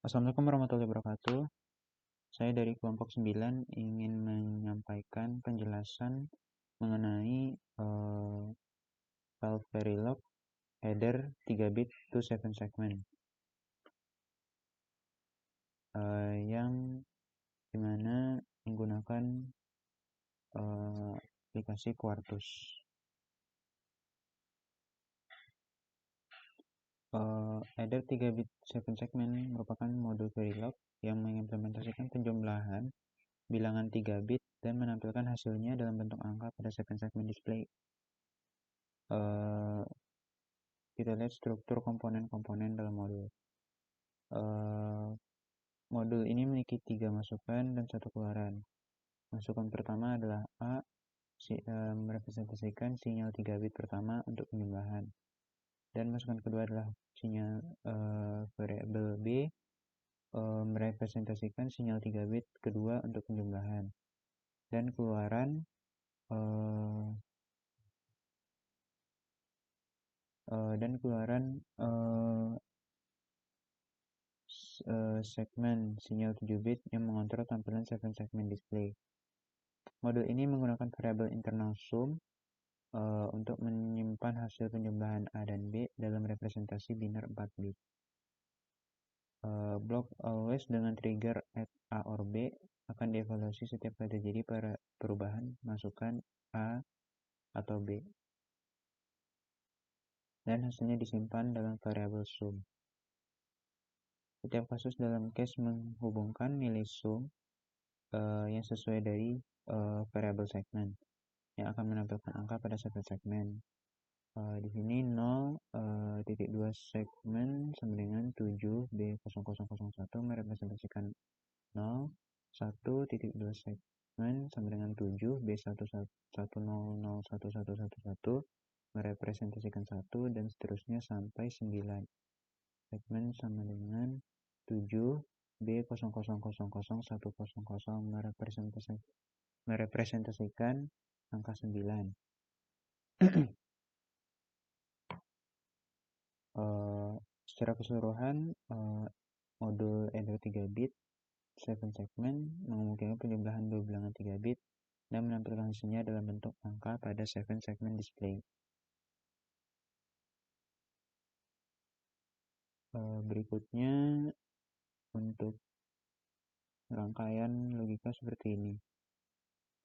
Assalamualaikum warahmatullahi wabarakatuh. Saya dari kelompok 9 ingin menyampaikan penjelasan mengenai file Verilog header 3 bit to 7 segment yang dimana menggunakan aplikasi Quartus. Header 3 bit 7 segment merupakan modul Verilog yang mengimplementasikan penjumlahan bilangan 3 bit dan menampilkan hasilnya dalam bentuk angka pada 7 segment display. Kita lihat struktur komponen-komponen dalam modul. Modul ini memiliki 3 masukan dan 1 keluaran. Masukan pertama adalah A, merepresentasikan sinyal 3 bit pertama untuk penjumlahan. Dan masukan kedua adalah sinyal variabel B, merepresentasikan sinyal 3 bit kedua untuk penjumlahan. Dan keluaran segmen sinyal 7 bit yang mengontrol tampilan 7 segment display. Modul ini menggunakan variabel internal sum untuk menyimpan hasil penjumlahan A dan B dalam representasi biner 4 bit. Block always dengan trigger at A or B akan dievaluasi setiap kali terjadi perubahan masukan A atau B. Dan hasilnya disimpan dalam variabel sum. Setiap kasus dalam case menghubungkan nilai sum yang sesuai dari variabel segmen yang akan menampilkan angka pada setiap segmen. Di sini 0.2 segmen sama dengan 7B0001 merepresentasikan 0, 1.2 segmen sama dengan 7B1001111 merepresentasikan 1 dan seterusnya sampai 9 segmen sama dengan 7B000010 merepresentasikan angka 9. Secara keseluruhan, modul header 3 bit 7 segment memungkinkan penjumlahan dua bilangan 3 bit dan menampilkan hasilnya dalam bentuk angka pada 7 segment display. Berikutnya untuk rangkaian logika seperti ini.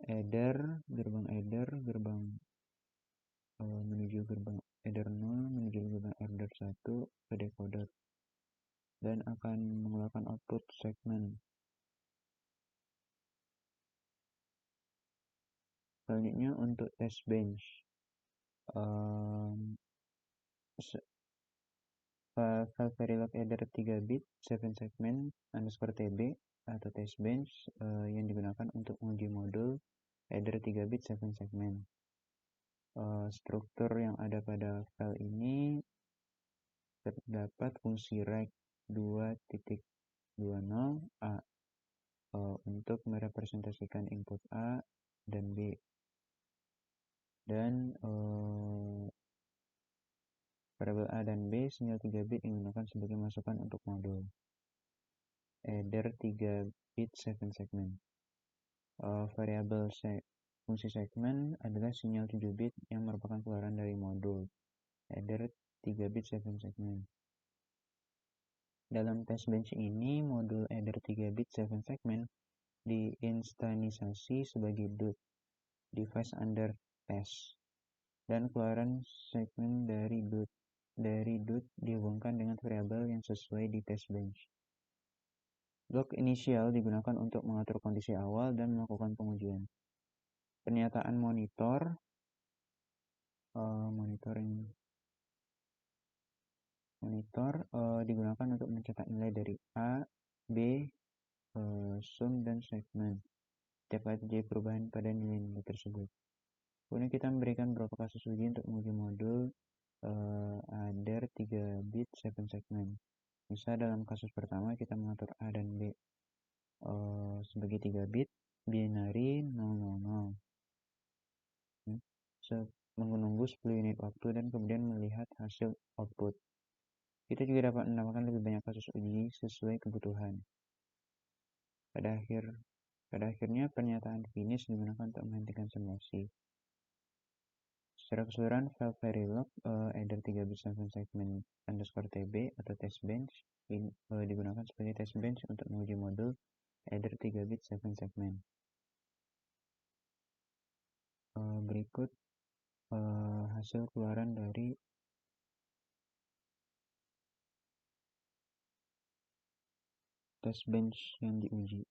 Gerbang menuju gerbang header 0 menuju gerbang header 1 ke decoder dan akan mengeluarkan output segmen. Selanjutnya untuk test bench. File Verilog header 3 bit 7 segment _tb atau test bench yang digunakan untuk menguji modul header 3 bit 7 segment. Struktur yang ada pada file ini terdapat fungsi rect 2.20a untuk merepresentasikan input A dan B, dan variabel A dan B sinyal 3 bit yang digunakan sebagai masukan untuk modul header 3 bit 7 segment. Variabel fungsi segmen adalah sinyal 7 bit yang merupakan keluaran dari modul header 3 bit 7 segment. Dalam test bench ini, modul header 3 bit 7 segment diinstansasi sebagai DUT, device under test, dan keluaran segmen dari DUT dihubungkan dengan variabel yang sesuai di test bench. Blok inisial digunakan untuk mengatur kondisi awal dan melakukan pengujian. Pernyataan monitor digunakan untuk mencetak nilai dari A, B, sum, dan segmen setiap kali terjadi perubahan pada nilai-nilai tersebut. Kemudian kita memberikan beberapa kasus uji untuk menguji modul header 3 bit 7 segment. Misal dalam kasus pertama kita mengatur A dan B sebagai 3 bit binary 000. Menunggu 10 unit waktu dan kemudian melihat hasil output. Kita juga dapat menambahkan lebih banyak kasus uji sesuai kebutuhan. Pada akhirnya, pernyataan finish digunakan untuk menghentikan simulasi. Secara keseluruhan, file Verilog header 3 bit 7 segment underscore tb atau test bench digunakan sebagai test bench untuk menguji modul header 3 bit 7 segment. Berikut hasil keluaran dari test bench yang diuji.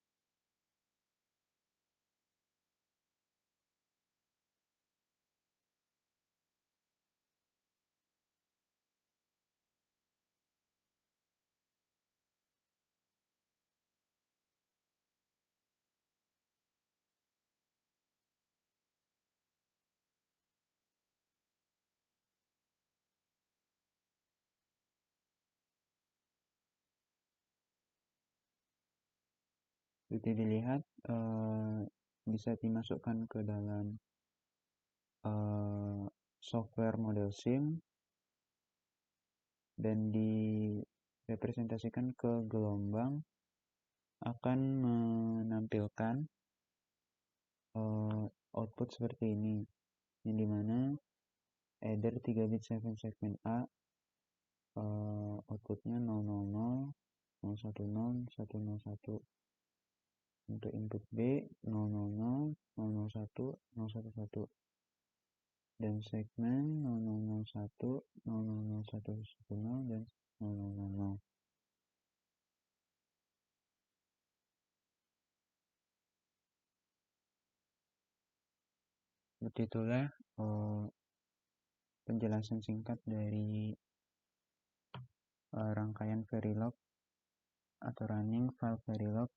Seperti dilihat, bisa dimasukkan ke dalam software model sim dan direpresentasikan ke gelombang akan menampilkan output seperti ini, yang dimana header 3 bit 7 segment A outputnya 000, 010, 101. Untuk input B 000, 001, 011 dan segmen 0001, 00010 dan 000. Seperti itulah penjelasan singkat dari rangkaian Verilog atau running file Verilog